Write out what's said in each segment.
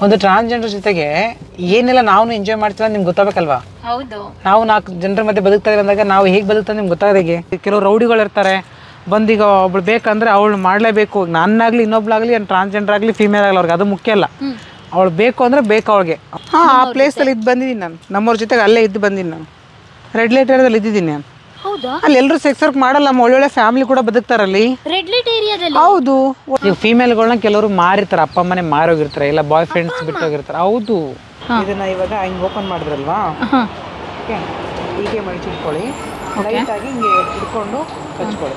ಒಂದು ಟ್ರಾನ್ಸ್ಜೆಂಡರ್ ಜೊತೆಗೆ ಏನೆಲ್ಲ ನಾವು ಎಂಜಾಯ್ ಮಾಡ್ತೀವಿ ನಿಮ್ಗೆ ಗೊತ್ತಾಗಬೇಕಲ್ವಾ? ಹೌದು. ನಾವು 4 ಜನರ ಮಧ್ಯೆ ಬದುಕ್ತಾ ಇದ್ದೀವಿ ಅಂದಾಗ ನಾವು ಹೇಗೆ ಬದುಕ್ತಾ ನಿಮ್ಗೆ ಗೊತ್ತಾಗದೆ. ಕೆಲವು ರೌಡಿಗಳು ಇರ್ತಾರೆ, ಬಂದೀಗ ಒಬ್ಳು ಬೇಕಂದ್ರೆ ಅವಳು ಮಾಡಲೇಬೇಕು. ನನ್ನಾಗಲಿ ಇನ್ನೊಬ್ಳಾಗಲಿ ಟ್ರಾನ್ಸ್ಜೆಂಡರ್ ಆಗಲಿ ಫೀಮೇಲ್ ಆಗಲಿ ಅವ್ರಿಗೆ ಅದು ಮುಖ್ಯ ಅಲ್ಲ. ಅವಳು ಬೇಕು ಅಂದರೆ ಬೇಕು ಅವಳಿಗೆ. ಹಾಂ, ಆ ಪ್ಲೇಸಲ್ಲಿ ಇದ್ದು ಬಂದಿದ್ದೀನಿ ನಾನು. ನಮ್ಮವ್ರ ಜೊತೆಗೆ ಅಲ್ಲೇ ಇದ್ದು ಬಂದಿದ್ದೀನಿ ನಾನು. ರೆಡ್ ಲೈಟ್ ಏರಿಯಾದಲ್ಲಿ ಇದ್ದಿದ್ದೀನಿ ನಾನು. ಹೌದಾ? ಅಲ್ಲಿ ಎಲ್ಲರೂ ಸೆಕ್ಸ್ ವರ್ಕ್ ಮಾಡಲ್ಲ, ಒಳ್ಳೊಳ್ಳೆ ಫ್ಯಾಮಿಲಿ ಕೂಡ ಬದುಕ್ತಾರಲ್ಲಿ. ರೆಡ್ ಲೈಟ್ ಏರಿಯಾದಲ್ಲಿ? ಹೌದು. ಈಗ ಫೀಮೇಲ್ಗಳನ್ನ ಕೆಲವರು ಮಾರಿರ್ತಾರೆ, ಅಪ್ಪ ಅಮ್ಮನೆ ಮಾರೋಗಿರ್ತಾರೆ, ಇಲ್ಲ ಬಾಯ್ ಫ್ರೆಂಡ್ಸ್ ಬಿಟ್ಟೋಗಿರ್ತಾರೆ. ಹೌದು. ಇದನ್ನ ಇವಾಗ ಹಿಂಗೆ ಓಪನ್ ಮಾಡಿದ್ರಲ್ವಾ, ಹೀಗೆ ಮಡಿಚಿಟ್ಕೊಳ್ಳಿ, ಲೈಟಾಗಿ ಹಿಂಗೆ ಹಿಡ್ಕೊಂಡು ಕಚ್ಕೊಳ್ಳಿ.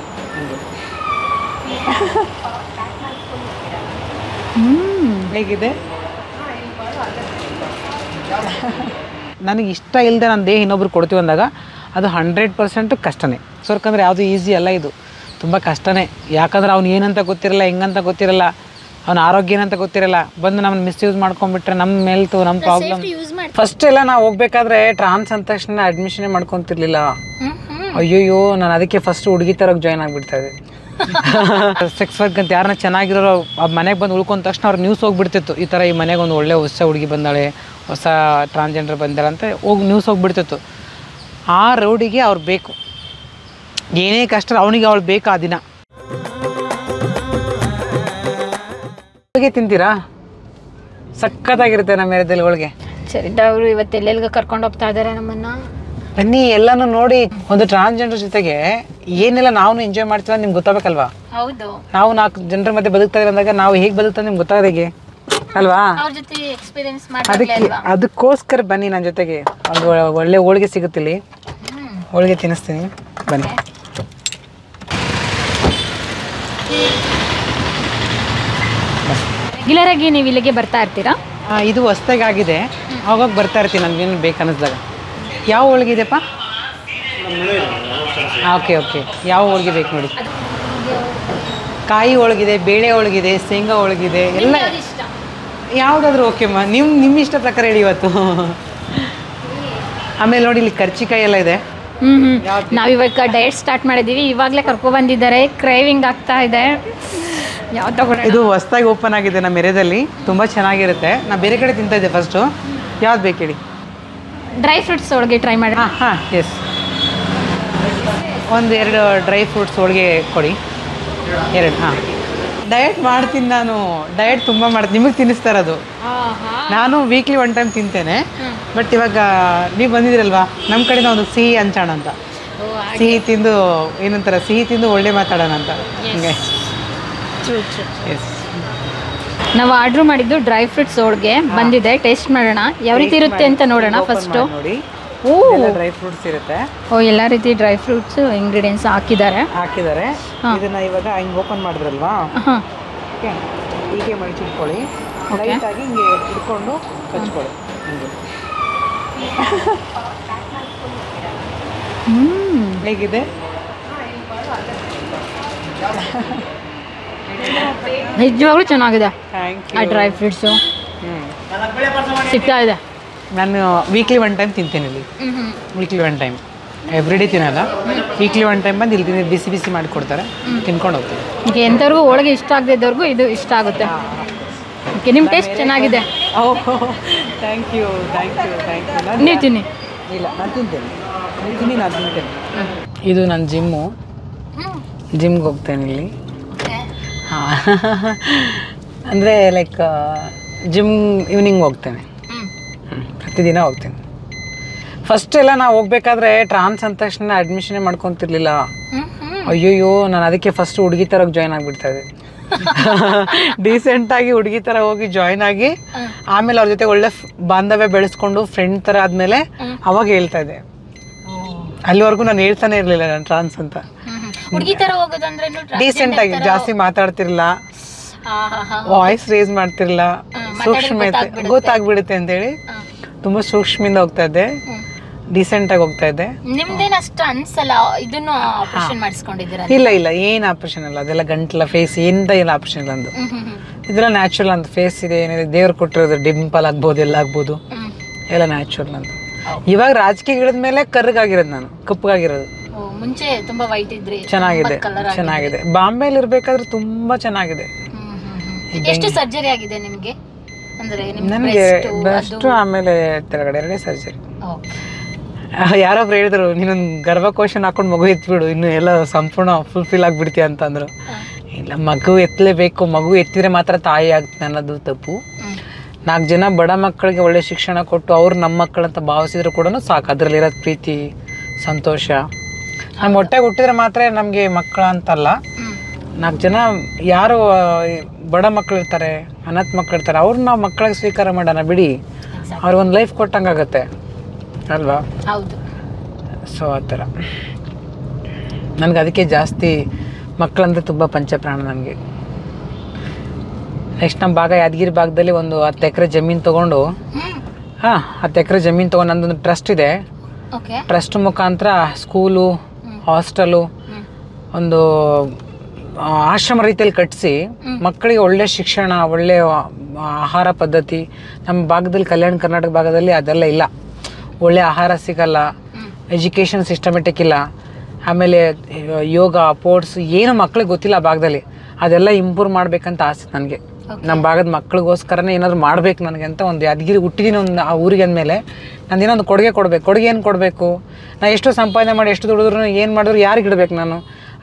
ಹೇಗಿದೆ? ನನಗೆ ಇಷ್ಟ ಇಲ್ಲದೆ ನನ್ನ ದೇಹ ಇನ್ನೊಬ್ರು ಕೊಡ್ತೀವಿ ಅಂದಾಗ ಅದು 100% ಕಷ್ಟನೇ. ಯಾಕಂದರೆ ಯಾವುದು ಈಸಿ ಅಲ್ಲ, ಇದು ತುಂಬ ಕಷ್ಟನೇ. ಯಾಕಂದ್ರೆ ಅವ್ನು ಏನಂತ ಗೊತ್ತಿರಲ್ಲ, ಹೆಂಗಂತ ಗೊತ್ತಿರಲ್ಲ, ಅವ್ನ ಆರೋಗ್ಯ ಏನಂತ ಗೊತ್ತಿರಲ್ಲ. ಬಂದು ನಮ್ಮನ್ನು ಮಿಸ್ಯೂಸ್ ಮಾಡ್ಕೊಂಡ್ಬಿಟ್ರೆ ನಮ್ಮ ಮೇಲ್ತು ನಮ್ಮ ಪ್ರಾಬ್ಲಮ್. ಫಸ್ಟ್ ಎಲ್ಲ ನಾವು ಹೋಗ್ಬೇಕಾದ್ರೆ ಟ್ರಾನ್ಸ್ ಅಂದ ತಕ್ಷಣ ಅಡ್ಮಿಷನ್ ಮಾಡ್ಕೊತಿರ್ಲಿಲ್ಲ. ಅಯ್ಯೋಯ್ಯೋ, ನಾನು ಅದಕ್ಕೆ ಫಸ್ಟ್ ಹುಡುಗಿ ತರೋಕೆ ಜಾಯ್ನ್ ಆಗಿಬಿಡ್ತಾ ಇದ್ದೆ. ಸೆಕ್ಸ್ ವರ್ಕ್ ಅಂತ ಯಾರನ್ನ ಚೆನ್ನಾಗಿರೋ ಮನೆಗೆ ಬಂದು ಉಳ್ಕೊಂಡ ತಕ್ಷಣ ಅವ್ರಿಗೆ ನ್ಯೂಸ್ ಹೋಗ್ಬಿಡ್ತಿತ್ತು, ಈ ಥರ ಈ ಮನೆಗೆ ಒಂದು ಒಳ್ಳೆ ಹೊಸ ಹುಡುಗಿ ಬಂದಾಳೆ, ಹೊಸ ಟ್ರಾನ್ಸ್ಜೆಂಡರ್ ಬಂದಾಳೆ ಅಂತ ನ್ಯೂಸ್ ಹೋಗ್ಬಿಡ್ತಿತ್ತು. ಆ ರೌಡಿಗೆ ಅವ್ರು ಬೇಕು, ಏನೇ ಕಷ್ಟ ಅವನಿಗೆ ಅವಳು ಬೇಕು ಆ ದಿನ. ಹೋಳಿಗೆ ತಿಂತೀರಾ? ಸಖತ್ತಾಗಿರುತ್ತೆ ನಮ್ಮ ಏರಿಯಾದಲ್ಲಿ ಹೋಳಿಗೆ. ಸರಿದಾ, ಅವರು ಇವತ್ತು ಎಲ್ಲೆಲ್ಗ ಕರ್ಕೊಂಡು ಹೋಗ್ತಾ ಇದ್ದಾರೆ ನಮ್ಮನ್ನ. ಬನ್ನಿ ಎಲ್ಲಾನು ನೋಡಿ. ಒಂದು ಟ್ರಾನ್ಸ್ಜೆಂಡರ್ ಜೊತೆಗೆ ಏನೆಲ್ಲ ನಾವು ಎಂಜಾಯ್ ಮಾಡ್ತೀವಿ ನಿಮ್ಗೆ ಗೊತ್ತಾಗಬೇಕಲ್ವಾ? ಹೌದು. ನಾವು 4 ಜನರ ಮಧ್ಯೆ ಬದುಕ್ತಾ ಇದ್ದೀವಿ ಅಂದಾಗ ನಾವು ಹೇಗೆ ಬದುಕ್ತಾ ನಿಮ್ಗೆ ಗೊತ್ತಾಗದೆ ಅಲ್ವಾ? ಅದಕ್ಕೋಸ್ಕರ ಬನ್ನಿ ನನ್ನ ಜೊತೆಗೆ. ಒಂದು ಒಳ್ಳೆ ಹೋಳಿಗೆ ಸಿಗುತ್ತಿಲ್ಲಿ, ಹೋಳಿಗೆ ತಿನ್ನಿಸ್ತೀನಿ, ಬನ್ನಿ. ರೆಗ್ಯುಲರ್ ಆಗಿ ನೀವು ಇಲ್ಲಿಗೆ ಬರ್ತಾ ಇರ್ತೀರಾ? ಇದು ಹೊಸ್ದಾಗಿದೆ, ಅವಾಗ ಬರ್ತಾ ಇರ್ತೀನಿ ನನಗೇನು ಬೇಕು ಅನ್ನಿಸ್ದಾಗ. ಯಾವ ಹೋಳಿಗೆ ಇದೆಪ್ಪ? ಓಕೆ ಓಕೆ, ಯಾವ ಹೋಳಿಗೆ ಬೇಕು ನೋಡಿ. ಕಾಯಿ ಹೋಳಿಗಿದೆ, ಬೇಳೆ ಹೋಳಿಗಿದೆ, ಶೇಂಗಾ ಹೋಳಿಗಿದೆ, ಎಲ್ಲ ಯಾವುದಾದ್ರೂ ಓಕೆಮ್ಮ. ನಿಮ್ಮ ಇಷ್ಟ ಪ್ರಕಾರ ಹೇಳಿ ಇವತ್ತು. ಆಮೇಲೆ ನೋಡಿ ಇಲ್ಲಿ ಕರ್ಚಿಕಾಯಿ ಎಲ್ಲ ಇದೆ. ನಾವಿವಾಗ ಡಯಟ್ ಸ್ಟಾರ್ಟ್ ಮಾಡಿದ್ದೀವಿ, ಇವಾಗಲೇ ಕರ್ಕೊಬಂದಿದ್ದಾರೆ, ಕ್ರೇವಿಂಗ್ ಆಗ್ತಾ ಇದೆ. ಯಾವ ತಗೊಂಡು? ಇದು ಹೊಸ್ದಾಗಿ ಓಪನ್ ಆಗಿದೆ ನಮ್ಮ ಏರಿಯಾದಲ್ಲಿ, ತುಂಬ ಚೆನ್ನಾಗಿರುತ್ತೆ. ನಾನು ಬೇರೆ ಕಡೆ ತಿಂತಾ ಇದ್ದೆ ಫಸ್ಟು. ಯಾವ್ದು ಬೇಕು ಹೇಳಿ? ಡ್ರೈ ಫ್ರೂಟ್ಸ್ ಹೋಳಿಗೆ ಟ್ರೈ ಮಾಡಿ. ಹಾಂ ಎಸ್, ಒಂದು 2 ಡ್ರೈ ಫ್ರೂಟ್ಸ್ ಹೋಳಿಗೆ ಕೊಡಿ, 2. ಹಾಂ, ಡಯಟ್ ಮಾಡ್ತೀನಿ ನಾನು. ಡಯಟ್ ತುಂಬ ಮಾಡ್ತೀನಿ, ನಿಮಗೆ ತಿನ್ನಿಸ್ತಾ ಇರೋದು. ನಾನು ವೀಕ್ಲಿ 1 ಟೈಮ್ ತಿಂತೇನೆ. ಬಟ್ ಇವಾಗ ನೀವು ಬಂದಿದ್ದೀರಲ್ವಾ, ನಮ್ಮ ಕಡೆಯಿಂದ ಒಂದು ಸಿಹಿ ಹಂಚೋಣ ಅಂತ. ಸಿಹಿ ತಿಂದು ಏನಂತಾರೆ, ಸಿಹಿ ತಿಂದು ಒಳ್ಳೆ ಮಾತಾಡೋಣ ಅಂತ. ಹಿಂಗೆ ಎಸ್. ನಾವು ಆರ್ಡ್ರ್ ಮಾಡಿದ್ದು ಡ್ರೈ ಫ್ರೂಟ್ಸ್ ಹೋಳಿಗೆ ಬಂದಿದೆ, ಟೇಸ್ಟ್ ಮಾಡೋಣ ಯಾವ ರೀತಿ ಇರುತ್ತೆ ಅಂತ ನೋಡೋಣ. ಫಸ್ಟು ಡ್ರೈ ಫ್ರೂಟ್ಸ್ ಇರುತ್ತೆ. ಎಲ್ಲ ರೀತಿ ಡ್ರೈ ಫ್ರೂಟ್ಸ್ ಇಂಗ್ರೀಡಿಯೆಂಟ್ಸ್ ಹಾಕಿದ್ದಾರೆ. ಇದನ್ನ ಇವಾಗ ಹಿಂಗೆ ಓಪನ್ ಮಾಡಿದ್ರಲ್ವಾ, ಹೀಗೆ ಮಡಿಚಿಟ್ಕೊಳ್ಳಿ, ಲೈಟಾಗಿ ಹಿಂಗೆ ಹಿಡ್ಕೊಂಡು ಕಚ್ಕೊಳ್ಳಿ. ಹೇಗಿದೆ? ನಿಜವಾಗ್ಲೂ ಚೆನ್ನಾಗಿದೆ. ಆ ಡ್ರೈ ಫ್ರೂಟ್ಸು ಸಿಗ್ತಾ ಇದೆ. ನಾನು ವೀಕ್ಲಿ 1 ಟೈಮ್ ತಿಂತೇನೆ ಇಲ್ಲಿ. ವೀಕ್ಲಿ 1 ಟೈಮ್, ಎವ್ರಿ ಡೇ ತಿನ್ನಲ್ಲ. ವೀಕ್ಲಿ 1 ಟೈಮ್ ಬಂದು ಇಲ್ಲಿ ಬಿಸಿ ಬಿಸಿ ಮಾಡಿಕೊಡ್ತಾರೆ, ತಿನ್ಕೊಂಡು ಹೋಗ್ತೀನಿ. ಈಗ ಎಂಥವ್ರಿಗೂ ಹೋಳಿಗೆ ಇಷ್ಟ ಆಗದಿದ್ದವ್ರಿಗೂ ಇದು ಇಷ್ಟ ಆಗುತ್ತೆ. ಓಕೆ, ನಿಮ್ಮ ಟೇಸ್ಟ್ ಚೆನ್ನಾಗಿದೆ. Thank you. ನೀವು ತಿನ್ನಿ. ಇಲ್ಲ, ನಾನು ತಿಂತೇನೆ, ನಾನು ತಿಂತೇನೆ. ಇದು ನನ್ನ ಜಿಮ್ಮು, ಜಿಮ್ಗೆ ಹೋಗ್ತೇನೆ ಇಲ್ಲಿ. ಹಾಂ, ಅಂದರೆ ಲೈಕ್ ಜಿಮ್ ಈವ್ನಿಂಗ್ ಹೋಗ್ತೇನೆ, ಪ್ರತಿದಿನ ಹೋಗ್ತೇನೆ. ಫಸ್ಟ್ ಎಲ್ಲ ನಾವು ಹೋಗ್ಬೇಕಾದ್ರೆ ಟ್ರಾನ್ಸ್ ಅಂದ ತಕ್ಷಣ ಅಡ್ಮಿಷನ್ ಮಾಡ್ಕೊತಿರ್ಲಿಲ್ಲ. ಅಯ್ಯೋಯ್ಯೋ, ನಾನು ಅದಕ್ಕೆ ಫಸ್ಟ್ ಹುಡುಗಿ ತರೋಕೆ ಜಾಯ್ನ್ ಆಗಿಬಿಡ್ತಾ ಇದ್ದೆ. ಡೀಸೆಂಟಾಗಿ ಹುಡುಗಿ ಥರ ಹೋಗಿ ಜಾಯ್ನ್ ಆಗಿ ಆಮೇಲೆ ಅವ್ರ ಜೊತೆ ಒಳ್ಳೆ ಬಾಂಧವ್ಯ ಬೆಳೆಸ್ಕೊಂಡು ಫ್ರೆಂಡ್ ಥರ ಆದಮೇಲೆ ಅವಾಗ ಹೇಳ್ತಾ ಇದ್ದೆ. ಅಲ್ಲಿವರೆಗೂ ನಾನು ಹೇಳ್ತಾನೆ ಇರಲಿಲ್ಲ ನಾನು ಟ್ರಾನ್ಸ್ ಅಂತ. ಡೀಸೆಂಟಾಗಿ ಜಾಸ್ತಿ ಮಾತಾಡ್ತಿರ್ಲಿಲ್ಲ, ವಾಯ್ಸ್ ರೇಸ್ ಮಾಡ್ತಿರ್ಲಿಲ್ಲ, ಸೂಕ್ಷ್ಮ ಗೊತ್ತಾಗ್ಬಿಡುತ್ತೆ ಅಂತೇಳಿ ತುಂಬ ಸೂಕ್ಷ್ಮದಿಂದ ಹೋಗ್ತಾ ಇದ್ದೆ, ಡೀಸೆಂಟಾಗಿ ಹೋಗ್ತಾ ಇದ್ದೆ. ನಿಮ್ದೇನು ಅಷ್ಟು ಅನ್ಸಲ್ಲ ಇದನ್ನು ಆಪರೇಷನ್ ಮಾಡಿಸ್ಕೊಂಡಿದ್ದೀರಾ? ಇಲ್ಲ ಇಲ್ಲ, ಏನು ಆಪರೇಷನ್ ಅಲ್ಲ, ಅದೆಲ್ಲ ಗಂಟ್ಲ ಫೇಸ್ ಏನಿಂದ ಏನು ಆಪರೇಷನ್ ಇಲ್ಲ ಅಂದು. ಇದೆಲ್ಲ ನ್ಯಾಚುರಲ್ ಅಂತ. ಫೇಸ್ ಇದೆ, ಏನಿದೆ ದೇವ್ರು ಕೊಟ್ಟಿರೋದು, ಡಿಂಪಲ್ ಆಗ್ಬೋದು, ಎಲ್ಲ ಆಗ್ಬೋದು, ಎಲ್ಲ ನ್ಯಾಚುರಲ್ ಅಂತ. ಇವಾಗ ರಾಜಕೀಯ ಇಳಿದ್ಮೇಲೆ ಕರ್ಗಾಗಿರೋದು, ನಾನು ಕಪ್ಪಗಾಗಿರೋದು. ಮುಂಚೆ ತುಂಬಾ ವೈಟ್ ಇದ್ರಿ. ಚೆನ್ನಾಗಿದೆ, ಚೆನ್ನಾಗಿದೆ. ಬಾಂಬೆಲಿ ಇರ್ಬೇಕಾದ್ರೆ ತುಂಬಾ ಚೆನ್ನಾಗಿದೆ. ಎಷ್ಟು ಸರ್ಜರಿ ಆಗಿದೆ ನಿಮ್ಗೆ? ಅಂದರೆ ನನಗೆ ಬೆಸ್ಟು, ಆಮೇಲೆ ತೆಳಗಡೆ 2 ಸರ್ಜರಿ. ಯಾರೊಬ್ರು ಹೇಳಿದ್ರು ನೀನೊಂದು ಗರ್ಭಕೋಶ ಹಾಕೊಂಡು ಮಗು ಎತ್ಬಿಡು, ಇನ್ನು ಎಲ್ಲ ಸಂಪೂರ್ಣ ಫುಲ್ಫಿಲ್ ಆಗಿಬಿಡ್ತೀಯ ಅಂತಂದರು. ಇಲ್ಲ, ಮಗು ಎತ್ತಲೇಬೇಕು, ಮಗು ಎತ್ತಿದ್ರೆ ಮಾತ್ರ ತಾಯಿ ಆಗ್ತಾನೆ ಅನ್ನೋದು ತಪ್ಪು. 4 ಜನ ಬಡ ಮಕ್ಕಳಿಗೆ ಒಳ್ಳೆ ಶಿಕ್ಷಣ ಕೊಟ್ಟು ಅವ್ರು ನಮ್ಮ ಮಕ್ಕಳಂತ ಭಾವಿಸಿದ್ರು ಕೂಡ ಸಾಕು. ಅದರಲ್ಲಿರೋದು ಪ್ರೀತಿ, ಸಂತೋಷ. ನಮ್ಮ ಹೊಟ್ಟೆಗೆ ಹುಟ್ಟಿದ್ರೆ ಮಾತ್ರ ನಮಗೆ ಮಕ್ಕಳು ಅಂತಲ್ಲ. 4 ಜನ ಯಾರು ಬಡ ಮಕ್ಕಳಿರ್ತಾರೆ, ಅನಾಥ ಮಕ್ಕಳಿರ್ತಾರೆ, ಅವ್ರನ್ನ ನಾವು ಮಕ್ಕಳಿಗೆ ಸ್ವೀಕಾರ ಮಾಡೋಣ ಬಿಡಿ, ಅವ್ರಿಗೊಂದು ಲೈಫ್ ಕೊಟ್ಟಂಗಾಗತ್ತೆ ಅಲ್ವಾ? ಹೌದು. ಸೊ ಆ ಥರ ನನಗೆ ಅದಕ್ಕೆ ಜಾಸ್ತಿ ಮಕ್ಕಳಂದ್ರೆ ತುಂಬ ಪಂಚಪ್ರಾಣ ನನಗೆ. ನೆಕ್ಸ್ಟ್ ನಮ್ಮ ಭಾಗ ಯಾದಗಿರಿ ಭಾಗದಲ್ಲಿ ಒಂದು 10 ಎಕರೆ ಜಮೀನು ತೊಗೊಂಡು 10 ಎಕರೆ ಜಮೀನು ತೊಗೊಂಡು ನಂದೊಂದು ಟ್ರಸ್ಟ್ ಇದೆ. ಟ್ರಸ್ಟ್ ಮುಖಾಂತರ ಸ್ಕೂಲು, ಹಾಸ್ಟೆಲು, ಒಂದು ಆಶ್ರಮ ರೀತಿಯಲ್ಲಿ ಕಟ್ಟಿಸಿ ಮಕ್ಕಳಿಗೆ ಒಳ್ಳೆ ಶಿಕ್ಷಣ, ಒಳ್ಳೆ ಆಹಾರ ಪದ್ಧತಿ. ನಮ್ಮ ಭಾಗದಲ್ಲಿ, ಕಲ್ಯಾಣ ಕರ್ನಾಟಕ ಭಾಗದಲ್ಲಿ ಅದೆಲ್ಲ ಇಲ್ಲ. ಒಳ್ಳೆ ಆಹಾರ ಸಿಗಲ್ಲ, ಎಜುಕೇಷನ್ ಸಿಸ್ಟಮೆಟಿಕ್ ಇಲ್ಲ, ಆಮೇಲೆ ಯೋಗ, ಸ್ಪೋರ್ಟ್ಸ್ ಏನು ಮಕ್ಳಿಗೆ ಗೊತ್ತಿಲ್ಲ ಆ ಭಾಗದಲ್ಲಿ. ಅದೆಲ್ಲ ಇಂಪ್ರೂವ್ ಮಾಡಬೇಕಂತ ಆಸೆ ನನಗೆ. ನಮ್ಮ ಭಾಗದ ಮಕ್ಳಿಗೋಸ್ಕರನೇ ಏನಾದರೂ ಮಾಡ್ಬೇಕು ನನಗೆ ಅಂತ. ಒಂದು ಯಾದಗಿರಿ ಹುಟ್ಟಿದೀನಿ ಒಂದು ಆ ಊರಿಗೆ ಅಂದಮೇಲೆ ನಂದೇನೋ ಒಂದು ಕೊಡುಗೆ ಕೊಡಬೇಕು. ಕೊಡುಗೆ ಏನು ಕೊಡಬೇಕು? ನಾನು ಎಷ್ಟು ಸಂಪಾದನೆ ಮಾಡಿ ಎಷ್ಟು ದುಡಿದ್ರು ಏನು ಮಾಡಿದ್ರು ಯಾರಿಗೆ ಇಡಬೇಕು ನಾನು?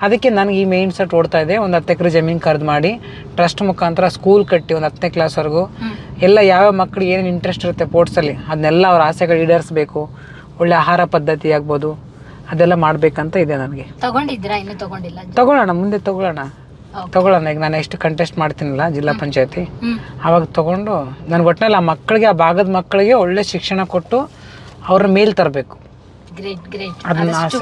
ಅದಕ್ಕೆ ನನಗೆ ಈ ಮೈಂಡ್ ಸೆಟ್ ಓಡ್ತಾ ಇದೆ. ಒಂದು 10 ಎಕರೆ ಜಮೀನು ಖರೀದು ಮಾಡಿ ಟ್ರಸ್ಟ್ ಮುಖಾಂತರ ಸ್ಕೂಲ್ ಕಟ್ಟಿ ಒಂದು 10ನೇ ಕ್ಲಾಸ್ವರೆಗೂ ಎಲ್ಲ ಯಾವ್ಯಾವ ಮಕ್ಕಳಿಗೆ ಏನೇನು ಇಂಟ್ರೆಸ್ಟ್ ಇರುತ್ತೆ ಸ್ಪೋರ್ಟ್ಸಲ್ಲಿ ಅದನ್ನೆಲ್ಲ ಅವ್ರ ಆಸೆಗಳು ಈಡೇರಿಸಬೇಕು. ಒಳ್ಳೆ ಆಹಾರ ಪದ್ಧತಿ ಆಗ್ಬೋದು, ಅದೆಲ್ಲ ಮಾಡಬೇಕಂತ ಇದೆ ನನಗೆ. ತಗೊಳ್ಳೋಣ, ಮುಂದೆ ತಗೊಳ್ಳೋಣ. ಈಗ ನಾನು ಎಷ್ಟು ಕಂಟೆಸ್ಟ್ ಮಾಡ್ತೀನಲ್ಲ ಜಿಲ್ಲಾ ಪಂಚಾಯತಿ, ಆವಾಗ ತಗೊಂಡು ನನಗೆ ಒಟ್ಟಿನಲ್ಲಿ ಆ ಮಕ್ಕಳಿಗೆ, ಆ ಭಾಗದ ಮಕ್ಕಳಿಗೆ ಒಳ್ಳೆ ಶಿಕ್ಷಣ ಕೊಟ್ಟು ಅವ್ರ ಮೇಲೆ ತರಬೇಕು. ಅದನ್ನ ಆಸೆ.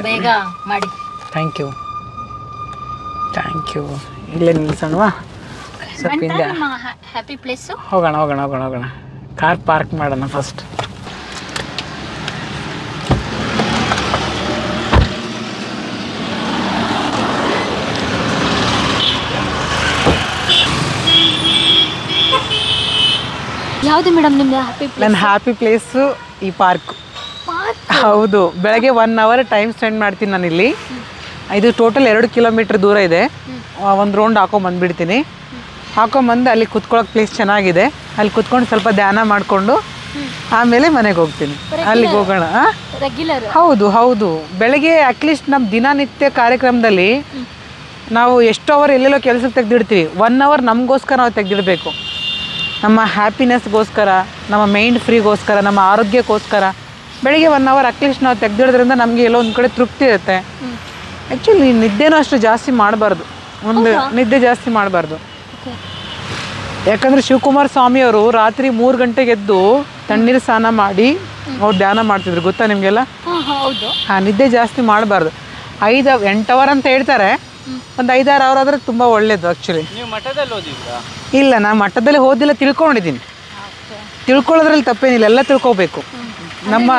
Thank you. ಇಲ್ಲೇ ನಿಲ್ಸೋಣವಾ? ಸ್ವಲ್ಪ ಹಿಂದೆ ಹೋಗೋಣ. ಕಾರ್ ಪಾರ್ಕ್ ಮಾಡೋಣ ಫಸ್ಟ್. ಯಾವುದು ಮೇಡಮ್ ನಿಮ್ದು ಹ್ಯಾಪಿ ಪ್ಲೇಸ್? ನನ್ನ ಹ್ಯಾಪಿ ಪ್ಲೇಸು ಈ ಪಾರ್ಕ್. ಹೌದು, ಬೆಳಗ್ಗೆ 1 ಅವರ್ ಟೈಮ್ ಸ್ಪೆಂಡ್ ಮಾಡ್ತೀನಿ ನಾನಿಲ್ಲಿ. ಇದು ಟೋಟಲ್ 2 ಕಿಲೋಮೀಟ್ರ್ ದೂರ ಇದೆ. ಒಂದು ರೌಂಡ್ ಹಾಕೊಂಬಂದ್ಬಿಡ್ತೀನಿ. ಹಾಕೊಂಬಂದು ಅಲ್ಲಿ ಕುತ್ಕೊಳ್ಳೋಕೆ ಪ್ಲೇಸ್ ಚೆನ್ನಾಗಿದೆ. ಅಲ್ಲಿ ಕುತ್ಕೊಂಡು ಸ್ವಲ್ಪ ಧ್ಯಾನ ಮಾಡಿಕೊಂಡು ಆಮೇಲೆ ಮನೆಗೆ ಹೋಗ್ತೀನಿ. ಅಲ್ಲಿಗೆ ಹೋಗೋಣ. ಹೌದು, ಬೆಳಗ್ಗೆ ಅಟ್ಲೀಸ್ಟ್ ನಮ್ಮ ದಿನನಿತ್ಯ ಕಾರ್ಯಕ್ರಮದಲ್ಲಿ ನಾವು ಎಷ್ಟು ಅವರ್ ಎಲ್ಲೆಲ್ಲೋ ಕೆಲಸಕ್ಕೆ ತೆಗೆದಿಡ್ತೀವಿ, 1 ಅವರ್ ನಮಗೋಸ್ಕರ ನಾವು ತೆಗೆದಿಡಬೇಕು. ನಮ್ಮ ಹ್ಯಾಪಿನೆಸ್ಗೋಸ್ಕರ, ನಮ್ಮ ಮೈಂಡ್ ಫ್ರೀಗೋಸ್ಕರ, ನಮ್ಮ ಆರೋಗ್ಯಕ್ಕೋಸ್ಕರ ಬೆಳಿಗ್ಗೆ 1 ಅವರ್ ಅಟ್ಲೀಸ್ಟ್ ನಾವು ತೆಗೆದಿಡೋದ್ರಿಂದ ನಮಗೆ ಎಲ್ಲೋ ಒಂದು ಕಡೆ ತೃಪ್ತಿ ಇರುತ್ತೆ. ಆ್ಯಕ್ಚುಲಿ ನಿದ್ದೆನೂ ಅಷ್ಟು ಜಾಸ್ತಿ ಮಾಡಬಾರ್ದು. ನಿದ್ದೆ ಜಾಸ್ತಿ ಮಾಡಬಾರ್ದು. ಯಾಕಂದರೆ ಶಿವಕುಮಾರ ಸ್ವಾಮಿಯವರು ರಾತ್ರಿ 3 ಗಂಟೆಗೆ ಎದ್ದು ತಣ್ಣೀರು ಸ್ನಾನ ಮಾಡಿ ಅವ್ರು ಧ್ಯಾನ ಮಾಡ್ತಿದ್ರು, ಗೊತ್ತಾ ನಿಮಗೆಲ್ಲ? ನಿದ್ದೆ ಜಾಸ್ತಿ ಮಾಡಬಾರ್ದು. 8 ಅವರ್ ಅಂತ ಹೇಳ್ತಾರೆ. ಒಂದು 5-6 ಅವರ್ ಆದರೆ ತುಂಬ ಒಳ್ಳೇದು ಆ್ಯಕ್ಚುಲಿ. ಇಲ್ಲ, ನಾನು ಮಠದಲ್ಲಿ ಓದಿಲ್ಲ, ತಿಳ್ಕೊಂಡಿದ್ದೀನಿ. ತಿಳ್ಕೊಳ್ಳೋದ್ರಲ್ಲಿ ತಪ್ಪೇನಿಲ್ಲ, ಎಲ್ಲ ತಿಳ್ಕೊಬೇಕು. ನಮ್ಮ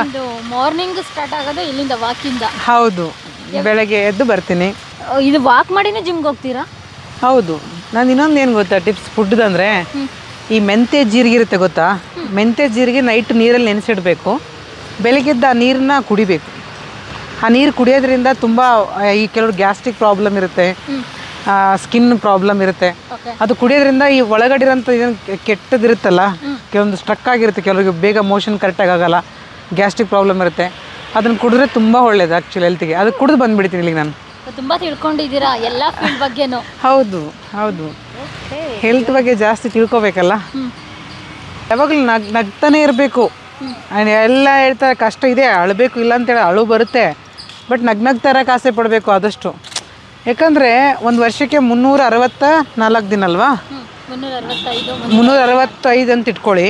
ಮಾರ್ನಿಂಗ್ ಸ್ಟಾರ್ಟ್ ಆಗೋದು ಇಲ್ಲಿಂದ ವಾಕಿಂದ. ಹೌದು, ಬೆಳಗ್ಗೆ ಎದ್ದು ಬರ್ತೀನಿ. ಇದು ವಾಕ್ ಮಾಡಿನೇ ಜಿಮ್ಗೆ ಹೋಗ್ತೀರಾ? ಹೌದು. ನಾನು ಇನ್ನೊಂದು ಏನು ಗೊತ್ತಾ ಟಿಪ್ಸ್ ಫುಡ್ದಂದರೆ, ಈ ಮೆಂತ್ಯ ಜೀರಿಗೆ ಇರುತ್ತೆ ಗೊತ್ತಾ? ಮೆಂತ್ಯ ಜೀರಿಗೆ ನೈಟ್ ನೀರಲ್ಲಿ ನೆನೆಸಿಡಬೇಕು. ಬೆಳಗ್ಗೆದ್ದು ಆ ನೀರನ್ನ ಕುಡಿಬೇಕು. ಆ ನೀರು ಕುಡಿಯೋದ್ರಿಂದ ತುಂಬ ಈ ಕೆಲವರು ಗ್ಯಾಸ್ಟ್ರಿಕ್ ಪ್ರಾಬ್ಲಮ್ ಇರುತ್ತೆ, ಸ್ಕಿನ್ ಪ್ರಾಬ್ಲಮ್ ಇರುತ್ತೆ. ಅದು ಕುಡಿಯೋದ್ರಿಂದ ಈ ಒಳಗಡೆ ಇರೋಂಥ ಕೆಟ್ಟದಿರುತ್ತಲ್ಲ, ಕೆಲವೊಂದು ಸ್ಟ್ರಕ್ ಆಗಿರುತ್ತೆ, ಕೆಲವರಿಗೆ ಬೇಗ ಮೋಷನ್ ಕರೆಕ್ಟಾಗಿ ಆಗೋಲ್ಲ, ಗ್ಯಾಸ್ಟ್ರಿಕ್ ಪ್ರಾಬ್ಲಮ್ ಇರುತ್ತೆ. ಅದನ್ನು ಕುಡಿದ್ರೆ ತುಂಬ ಒಳ್ಳೇದು ಆ್ಯಕ್ಚುಲಿ ಹೆಲ್ತಿಗೆ. ಅದು ಕುಡಿದು ಬಂದುಬಿಡ್ತೀನಿ ಇಲ್ಲಿಗೆ ನಾನು. ತುಂಬ ತಿಳ್ಕೊಂಡಿದ್ದೀರಾ ಎಲ್ಲ ಫೀಲ್ಡ್ ಬಗ್ಗೆನೂ. ಹೌದು, ಹೆಲ್ತ್ ಬಗ್ಗೆ ಜಾಸ್ತಿ ತಿಳ್ಕೊಬೇಕಲ್ಲ. ಯಾವಾಗಲೂ ನಗ್ತಾನೆ ಇರಬೇಕು. ಎಲ್ಲ ಹೇಳ್ತಾರೆ ಕಷ್ಟ ಇದೆ, ಅಳಬೇಕು, ಇಲ್ಲ ಅಂತೇಳಿ ಅಳು ಬರುತ್ತೆ, ಬಟ್ ನಗ್ನಗ್ತಾ ಇರೋಕೆ ಆಸೆ ಪಡಬೇಕು ಆದಷ್ಟು. ಯಾಕಂದರೆ ಒಂದು ವರ್ಷಕ್ಕೆ 364 ದಿನ ಅಲ್ವಾ? 365 ಅಂತ ಇಟ್ಕೊಳ್ಳಿ.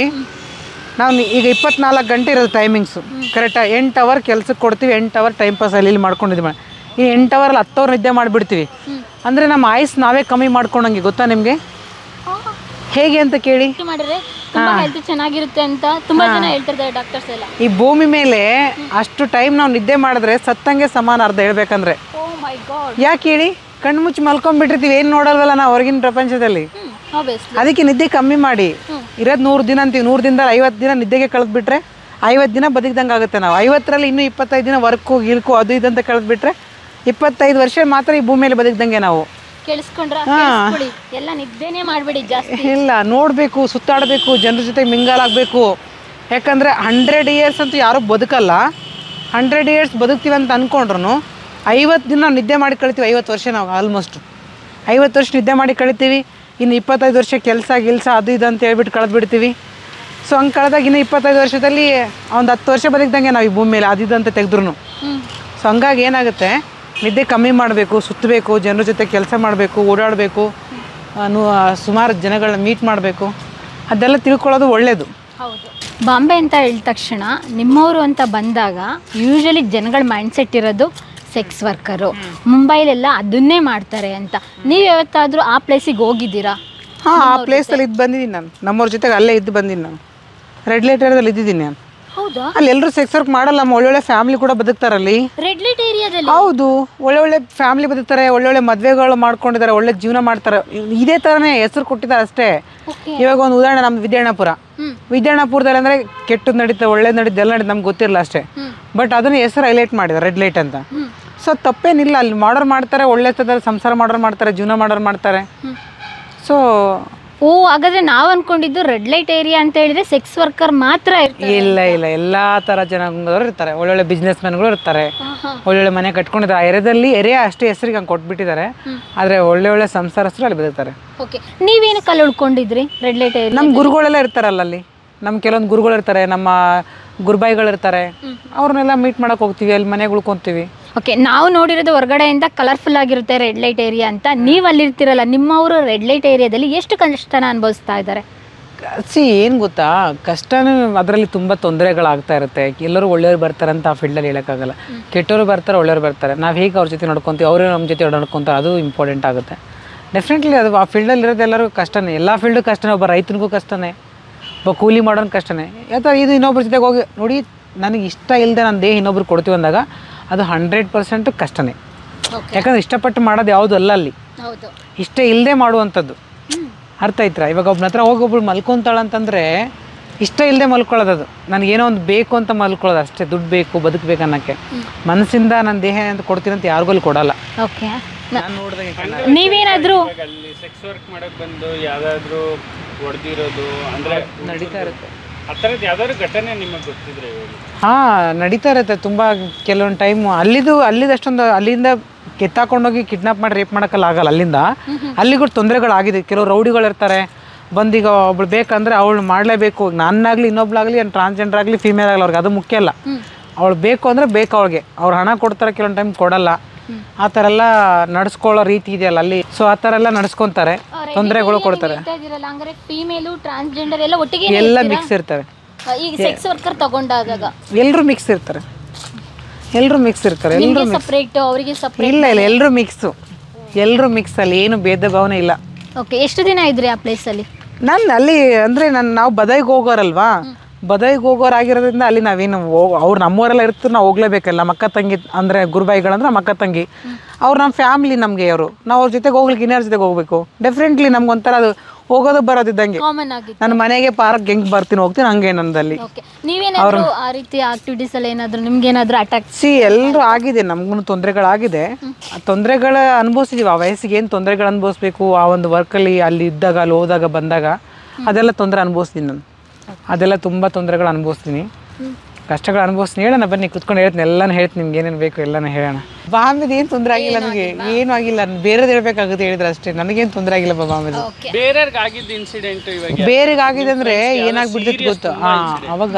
ನಾವು ಈಗ 24 ಗಂಟೆ ಇರೋದು ಟೈಮಿಂಗ್ಸು ಕರೆಕ್ಟಾಗಿ. 8 ಅವರ್ ಕೆಲಸಕ್ಕೆ ಕೊಡ್ತೀವಿ, 8 ಅವರ್ ಟೈಮ್ ಪಾಸ್ ಅಲ್ಲಿ ಮಾಡ್ಕೊಂಡಿದ್ದೀವಿ. ಈ 8 ಅವರಲ್ಲಿ 10 ಅವರ್ ನಿದ್ದೆ ಮಾಡಿಬಿಡ್ತೀವಿ. ಅಂದರೆ ನಮ್ಮ ಆಯುಸ್ ನಾವೇ ಕಮ್ಮಿ ಮಾಡ್ಕೊಂಡಂಗೆ, ಗೊತ್ತಾ ನಿಮಗೆ? ಹೇಗೆ ಅಂತ ಕೇಳಿ. ಚೆನ್ನಾಗಿರುತ್ತೆ ಅಂತ ತುಂಬಾ ಜನ ಹೇಳ್ತಿರ್ತಾರೆ ಡಾಕ್ಟರ್ಸ್ ಎಲ್ಲ. ಈ ಭೂಮಿ ಮೇಲೆ ಅಷ್ಟು ಟೈಮ್ ನಾವು ನಿದ್ದೆ ಮಾಡಿದ್ರೆ ಸತ್ತಂಗೆ ಸಮಾನ ಅರ್ಧ ಹೇಳ್ಬೇಕಂದ್ರೆ. ಯಾಕೆ ಹೇಳಿ? ಕಣ್ಣು ಮುಚ್ಚಿ ಮಲ್ಕೊಂಡ್ಬಿಟ್ಟಿರ್ತೀವಿ, ಏನು ನೋಡಲ್ವಲ್ಲ ನಾವು ಹೊರಗಿನ ಪ್ರಪಂಚದಲ್ಲಿ. ಅದಕ್ಕೆ ನಿದ್ದೆ ಕಮ್ಮಿ ಮಾಡಿ. ಇರೋದು 100 ದಿನ ಅಂತೀವಿ, 100 ದಿನದಲ್ಲಿ 50 ದಿನ ನಿದ್ದೆಗೆ ಕಳೆದ್ಬಿಟ್ರೆ 50 ದಿನ ಬದುಕಿದಂಗೆ ಆಗುತ್ತೆ. ನಾವು 50ರಲ್ಲಿ ಇನ್ನೂ 25 ದಿನ ವರ್ಕು ಗಿಲ್ಕು ಅದು ಇದಂತ ಕಳೆದ್ಬಿಟ್ರೆ 25 ವರ್ಷ ಮಾತ್ರ ಈ ಭೂಮಿಯಲ್ಲಿ ಬದುಕಿದಂಗೆ ನಾವು. ಕೇಳಿಸ್ಕೊಂಡ್ರ ಎಲ್ಲ ನಿದ್ದೆನೇ ಮಾಡಬೇಡಿ ಜಾಸ್ತಿ. ಇಲ್ಲ, ನೋಡಬೇಕು, ಸುತ್ತಾಡಬೇಕು, ಜನರ ಜೊತೆ ಮಿಂಗಾಲಾಗಬೇಕು. ಯಾಕಂದರೆ 100 ಇಯರ್ಸ್ ಅಂತೂ ಯಾರೂ ಬದುಕಲ್ಲ. 100 ಇಯರ್ಸ್ ಬದುಕ್ತೀವಿ ಅಂತ ಅಂದ್ಕೊಂಡ್ರು 50 ದಿನ ನಿದ್ದೆ ಮಾಡಿ ಕಳಿತೀವಿ. 50 ವರ್ಷ ನಾವು ಆಲ್ಮೋಸ್ಟು 50 ವರ್ಷ ನಿದ್ದೆ ಮಾಡಿ ಕಳಿತೀವಿ. ಇನ್ನು 25 ವರ್ಷ ಕೆಲಸ ಅದು ಇದು ಅಂತ ಹೇಳ್ಬಿಟ್ಟು ಕಳೆದ್ಬಿಡ್ತೀವಿ. ಸೊ ಹಂಗೆ ಕಳೆದಾಗ ಇನ್ನು 25 ವರ್ಷದಲ್ಲಿ ಒಂದು 10 ವರ್ಷ ಬದುಕಿದಂಗೆ ನಾವು ಈ ಭೂಮಿ ಮೇಲೆ ಅದು ಅಂತ ತೆಗೆದ್ರು. ಸೊ ಹಂಗಾಗಿ ಏನಾಗುತ್ತೆ, ನಿದ್ದೆ ಕಮ್ಮಿ ಮಾಡಬೇಕು, ಸುತ್ತಬೇಕು, ಜನರ ಜೊತೆ ಕೆಲಸ ಮಾಡಬೇಕು, ಓಡಾಡಬೇಕು, ಸುಮಾರು ಜನಗಳನ್ನ ಮೀಟ್ ಮಾಡಬೇಕು, ಅದೆಲ್ಲ ತಿಳ್ಕೊಳ್ಳೋದು ಒಳ್ಳೆಯದು. ಹೌದು. ಬಾಂಬೆ ಅಂತ ಹೇಳಿದ ತಕ್ಷಣ ನಿಮ್ಮವರು ಅಂತ ಬಂದಾಗ ಯೂಶಲಿ ಜನಗಳ ಮೈಂಡ್ಸೆಟ್ ಇರೋದು ಸೆಕ್ಸ್ ವರ್ಕರು, ಮುಂಬೈಲೆಲ್ಲ ಅದನ್ನೇ ಮಾಡ್ತಾರೆ ಅಂತ. ನೀವು ಯಾವತ್ತಾದರೂ ಆ ಪ್ಲೇಸಿಗೆ ಹೋಗಿದ್ದೀರಾ? ಹಾಂ, ಆ ಪ್ಲೇಸಲ್ಲಿ ಇದ್ದು ಬಂದಿದ್ದೀನಿ ನಾನು. ನಮ್ಮವ್ರ ಜೊತೆಗೆ ಅಲ್ಲೇ ಇದ್ದು ಬಂದೀನಿ ನಾನು. ರೆಡ್ ಲೈಟ್ ಏರಿಯಾದಲ್ಲಿ ಇದ್ದಿದ್ದೀನಿ ನಾನು. ಹೌದಾ? ಅಲ್ಲಿ ಎಲ್ಲರೂ ಸೆಕ್ಸ್ ವರ್ಕ್ ಮಾಡಲ್ಲ, ಒಳ್ಳೊಳ್ಳೆ ಫ್ಯಾಮಿಲಿ ಕೂಡ ಬದುಕ್ತಾರಲ್ಲಿ. ರೆಡ್ ಲೈಟ್ ಏರಿಯಾದಲ್ಲಿ? ಹೌದು, ಒಳ್ಳೊಳ್ಳೆ ಫ್ಯಾಮಿಲಿ ಬದುಕ್ತಾರೆ, ಒಳ್ಳೊಳ್ಳೆ ಮದುವೆಗಳು ಮಾಡ್ಕೊಂಡಿದ್ದಾರೆ, ಒಳ್ಳೆ ಜೀವನ ಮಾಡ್ತಾರೆ. ಇದೇ ಥರನೇ ಹೆಸರು ಕೊಟ್ಟಿದ್ದಾರೆ ಅಷ್ಟೇ. ಇವಾಗ ಒಂದು ಉದಾಹರಣೆ, ನಮ್ದು ವಿದ್ಯಾಣಪುರದಲ್ಲಿ ಅಂದರೆ ಕೆಟ್ಟದ್ದು ನಡೀತಾ, ಒಳ್ಳೇದು ನಡೀತಾ, ಎಲ್ಲ ನಮ್ಗೆ ಗೊತ್ತಿರಲ್ಲ ಅಷ್ಟೇ. ಬಟ್ ಅದನ್ನ ಹೆಸರು ಹೈಲೈಟ್ ಮಾಡಿದ್ದಾರೆ ರೆಡ್ ಲೈಟ್ ಅಂತ. ಸೊ ತಪ್ಪೇನಿಲ್ಲ, ಅಲ್ಲಿ ಮಾಡೋರು ಮಾಡ್ತಾರೆ, ಒಳ್ಳೆ ಥರದಲ್ಲಿ ಸಂಸಾರ ಮಾಡೋರು ಮಾಡ್ತಾರೆ, ಜೀವನ ಮಾಡೋರು ಮಾಡ್ತಾರೆ. ಸೊ ಹಾಗಾದ್ರೆ ನಾವು ಅನ್ಕೊಂಡಿದ್ದು ರೆಡ್ ಲೈಟ್ ಏರಿಯಾ ಅಂತ ಹೇಳಿದ್ರೆ ಸೆಕ್ಸ್ ವರ್ಕರ್ ಮಾತ್ರ ಇರ್ತಾರೆ. ಇಲ್ಲ, ಎಲ್ಲ ಥರ ಜನಗಳು ಇರ್ತಾರೆ. ಒಳ್ಳೊಳ್ಳೆ ಬಿಸ್ನೆಸ್ ಮ್ಯಾನ್ಗಳು ಇರ್ತಾರೆ, ಒಳ್ಳೊಳ್ಳೆ ಮನೆ ಕಟ್ಕೊಂಡಿದ್ದಾರೆ. ಆ ಏರಿಯಾದಲ್ಲಿ ಅಷ್ಟೇ ಹೆಸರಿಗೆ ಹಂಗೆ ಕೊಟ್ಬಿಟ್ಟಿದ್ದಾರೆ. ಆದರೆ ಒಳ್ಳೆ ಸಂಸಾರಸ್ಥರು ಅಲ್ಲಿ ಬದುಕ್ತಾರೆ. ಓಕೆ, ನೀವೇನಕ್ಕೆ ಅಲ್ಲಿ ಉಳ್ಕೊಂಡಿದ್ರಿ ರೆಡ್ ಲೈಟ್ ಏರಿಯಾ? ನಮ್ಮ ಗುರುಗಳೆಲ್ಲ ಇರ್ತಾರಲ್ಲ ಅಲ್ಲಿ. ನಮ್ಮ ಕೆಲವೊಂದು ಗುರುಗಳು ಇರ್ತಾರೆ, ನಮ್ಮ ಗುರುಬಾಯಿಗಳಿರ್ತಾರೆ, ಅವ್ರನ್ನೆಲ್ಲ ಮೀಟ್ ಮಾಡಕ್ಕೆ ಹೋಗ್ತೀವಿ, ಅಲ್ಲಿ ಮನೆಗೆ ಉಳ್ಕೊತೀವಿ. ಓಕೆ, ನಾವು ನೋಡಿರೋದು ಹೊರಗಡೆಯಿಂದ ಕಲರ್ಫುಲ್ ಆಗಿರುತ್ತೆ ರೆಡ್ ಲೈಟ್ ಏರಿಯಾ ಅಂತ. ನೀವು ಅಲ್ಲಿರ್ತಿರಲ್ಲ, ನಿಮ್ಮವರು ರೆಡ್ ಲೈಟ್ ಏರಿಯಾದಲ್ಲಿ ಎಷ್ಟು ಕಷ್ಟನ ಅನುಭವಿಸ್ತಾ ಇದ್ದಾರೆ? ಏನು ಗೊತ್ತಾ, ಕಷ್ಟನೂ ಅದರಲ್ಲಿ ತುಂಬ ತೊಂದರೆಗಳಾಗ್ತಾ ಇರುತ್ತೆ. ಎಲ್ಲರೂ ಒಳ್ಳೆಯವ್ರು ಬರ್ತಾರೆ ಅಂತ ಆ ಫೀಲ್ಡಲ್ಲಿ ಹೇಳೋಕ್ಕಾಗಲ್ಲ. ಕೆಟ್ಟವರು ಬರ್ತಾರೆ, ಒಳ್ಳೆಯವ್ರು ಬರ್ತಾರೆ. ನಾವು ಹೇಗೆ ಅವ್ರ ಜೊತೆ ನಡ್ಕೊತೀವಿ, ಅವರು ನಮ್ಮ ಜೊತೆ ನಡ್ಕೊತಾರೆ, ಅದು ಇಂಪಾರ್ಟೆಂಟ್ ಆಗುತ್ತೆ. ಡೆಫಿನೆಟ್ಲಿ ಅದು ಆ ಫೀಲ್ಡಲ್ಲಿ ಇರೋದು ಎಲ್ಲರೂ ಕಷ್ಟನೇ. ಎಲ್ಲ ಫೀಲ್ಡು ಕಷ್ಟನೇ. ಒಬ್ಬ ರೈತನಿಗೂ ಕಷ್ಟನೇ, ಒಬ್ಬ ಕೂಲಿ ಮಾಡೋನು ಕಷ್ಟನೇ. ಯಾಕೆ ಇದು ಇನ್ನೊಬ್ರ ಜೊತೆಗೆ ಹೋಗಿ ನೋಡಿ, ನನಗೆ ಇಷ್ಟ ಇಲ್ಲದೆ ನನ್ನ ದೇಹ ಇನ್ನೊಬ್ರು ಕೊಡ್ತೀವಿ ಅಂದಾಗ ಅದು 100% ಕಷ್ಟನೇ. ಯಾಕಂದ್ರೆ ಇಷ್ಟಪಟ್ಟು ಮಾಡೋದು ಯಾವುದು ಅಲ್ಲ ಅಲ್ಲಿ, ಇಷ್ಟ ಇಲ್ಲದೆ ಮಾಡುವಂಥದ್ದು. ಅರ್ಥ ಆಯ್ತಾ? ಇವಾಗ ಒಬ್ಬನ ಹತ್ರ ಹೋಗಿ ಒಬ್ಳು ಮಲ್ಕೊತಾಳಂತಂದರೆ ಇಷ್ಟ ಇಲ್ಲದೆ ಮಲ್ಕೊಳ್ಳೋದು. ಅದು ನನಗೇನೋ ಒಂದು ಬೇಕು ಅಂತ ಮಲ್ಕೊಳ್ಳೋದು ಅಷ್ಟೇ. ದುಡ್ಡು ಬೇಕು, ಬದುಕಬೇಕು ಅನ್ನೋಕ್ಕೆ. ಮನಸ್ಸಿಂದ ನನ್ನ ದೇಹ ಅಂತ ಕೊಡ್ತೀನಿ ಅಂತ ಯಾರಿಗೂ ಅಲ್ಲಿ ಕೊಡಲ್ಲ. ಓಕೆ, ನೀವೇನಾದರೂ ಸೆಕ್ಸ್ ವರ್ಕ್ ಮಾಡಕ್ಕೆ ಬಂದು ಯಾವುದಾದ್ರೂ ಹೊಡೆದಿರೋದು ಅಂದರೆ ನಡೀತಾ ಇರುತ್ತೆ ಆ ಥರದ್ದು ಯಾವ್ದಾದ್ರು ಘಟನೆ ನಿಮಗೆ ಗೊತ್ತಿದ್ರೆ? ಹಾಂ, ನಡೀತಾ ಇರುತ್ತೆ ತುಂಬ. ಕೆಲವೊಂದು ಟೈಮು ಅಲ್ಲಿಂದ ಅಲ್ಲಿಂದ ಕೆತ್ತಾಕೊಂಡೋಗಿ ಕಿಡ್ನಾಪ್ ಮಾಡಿ ರೇಪ್ ಮಾಡೋಕ್ಕಲ್ಲ ಆಗಲ್ಲ. ಅಲ್ಲಿಗೂ ತೊಂದರೆಗಳಾಗಿದೆ. ಕೆಲವು ರೌಡಿಗಳಿರ್ತಾರೆ, ಬಂದೀಗ ಒಬ್ಳು ಬೇಕಂದರೆ ಅವಳು ಮಾಡಲೇಬೇಕು. ನಾನಾಗಲಿ, ಇನ್ನೊಬ್ಳಾಗಲಿ, ಟ್ರಾನ್ಸ್ಜೆಂಡರ್ ಆಗಲಿ, ಫೀಮೇಲ್ ಆಗಲಿ, ಅವ್ರಿಗೆ ಅದು ಮುಖ್ಯ ಅಲ್ಲ. ಅವಳು ಬೇಕು ಅಂದರೆ ಬೇಕು. ಅವಳಿಗೆ ಅವ್ರು ಹಣ ಕೊಡ್ತಾರೆ, ಕೆಲವೊಂದು ಟೈಮ್ ಕೊಡಲ್ಲ. ಆ ಥರ ಎಲ್ಲ ನಡೆಸ್ಕೊಳ್ಳೋ ರೀತಿ ಇದೆಯಲ್ಲ ಅಲ್ಲಿ. ಸೊ ಆ ಥರ ಎಲ್ಲ ನಡೆಸ್ಕೊತಾರೆ, ತೊಂದರೆಗಳು ಕೊಡ್ತಾರೆ. ಎಲ್ಲ ಮಿಕ್ಸ್ ಇರ್ತಾರೆ. ಎಲ್ಲರೂ ಮಿಕ್ಸ್ ಇರ್ತಾರೆ. ಇಲ್ಲ, ಎಲ್ಲರೂ ಮಿಕ್ಸು. ಅಲ್ಲಿ ಏನು ಭೇದ ಭಾವನೆ ಇಲ್ಲ. ಎಷ್ಟು ದಿನ ಇದ್ರಿ ಆ ಪ್ಲೇಸಲ್ಲಿ? ನಾನು ಅಲ್ಲಿ ಅಂದರೆ ನಾವು ಬದೈಗೆ ಹೋಗೋರಲ್ವಾ, ಬದೈಗೆ ಹೋಗೋರಾಗಿರೋದ್ರಿಂದ ಅಲ್ಲಿ ನಾವೇನು ಅವ್ರು ನಮ್ಮವರೆಲ್ಲ ಇರ್ತಾರೆ, ನಾವು ಹೋಗ್ಲೇಬೇಕಲ್ಲ. ನಮ್ಮ ಅಕ್ಕ ತಂಗಿ ಅಂದರೆ ಗುರುಬಾಯಿಗಳಂದ್ರೆ ನಮ್ಮ ಅಕ್ಕ ತಂಗಿ, ಅವ್ರು ನಮ್ಮ ಫ್ಯಾಮಿಲಿ. ನಮಗೆ ಅವರು, ನಾವು ಅವ್ರ ಜೊತೆಗೆ ಹೋಗ್ಲಿಕ್ಕೆ ಇನ್ಯಾರ ಜೊತೆಗೆ ಹೋಗ್ಬೇಕು? ಡೆಫಿನೆಟ್ಲಿ ನಮ್ಗೊಂಥರ ಅದು ಹೋಗೋದು ಬರೋದಿದ್ದಂಗೆ. ನನ್ನ ಮನೆಗೆ ಪಾರ್ಕ್ ಹೆಂಗೆ ಹೋಗ್ತೀನಿ ಹಂಗೆ ನಂದಲ್ಲಿ. ನೀವೇನಾದ್ರೂ ಆ ರೀತಿ ಆಕ್ಟಿವಿಟೀಸ್ ಅಲ್ಲಿ ಏನಾದರೂ ನಿಮ್ಗೇನಾದ್ರೂ ಅಟ್ಯಾಕ್? ಎಲ್ಲರೂ ಆಗಿದೆ, ನಮಗೂ ತೊಂದರೆಗಳಾಗಿದೆ. ಆ ತೊಂದರೆಗಳ ಅನುಭವಿಸಿದೀವಿ. ಆ ವಯಸ್ಸಿಗೆ ಏನು ತೊಂದರೆಗಳು ಅನುಭವಿಸ್ಬೇಕು, ಆ ಒಂದು ವರ್ಕಲ್ಲಿ ಅಲ್ಲಿ ಇದ್ದಾಗ, ಅಲ್ಲಿ ಹೋದಾಗ, ಬಂದಾಗ ಅದೆಲ್ಲ ತೊಂದರೆ ಅನುಭವಿಸ್ತೀನಿ ನಾನು. ಅದೆಲ್ಲ ತುಂಬ ತೊಂದರೆಗಳು ಅನುಭವಿಸ್ತೀನಿ, ಕಷ್ಟಗಳು ಅನುಭವಿಸ್ತೀನಿ. ಹೇಳೋಣ ಬನ್ನಿ, ಕುತ್ಕೊಂಡು ಹೇಳ್ತೀನಿ, ಎಲ್ಲನೂ ಹೇಳ್ತೀನಿ. ನಿಮ್ಗೆ ಏನೇನು ಬೇಕು ಎಲ್ಲನೂ ಹೇಳೋಣ. ಬಾಂಬೆದು ಏನು ತೊಂದರೆ ಆಗಿಲ್ಲ ನನಗೆ, ಏನೂ ಆಗಿಲ್ಲ. ಬೇರೆದು ಹೇಳ್ಬೇಕಾಗುತ್ತೆ ಹೇಳಿದ್ರೆ ಅಷ್ಟೇ. ನನಗೇನು ತೊಂದರೆ ಆಗಿಲ್ಲ ಬಾಂಬೆದು. ಬೇರೆಗೆ ಆಗಿದೆ ಅಂದರೆ ಏನಾಗ್ಬಿಡ್ತಿತ್ತು ಗೊತ್ತು? ಅವಾಗ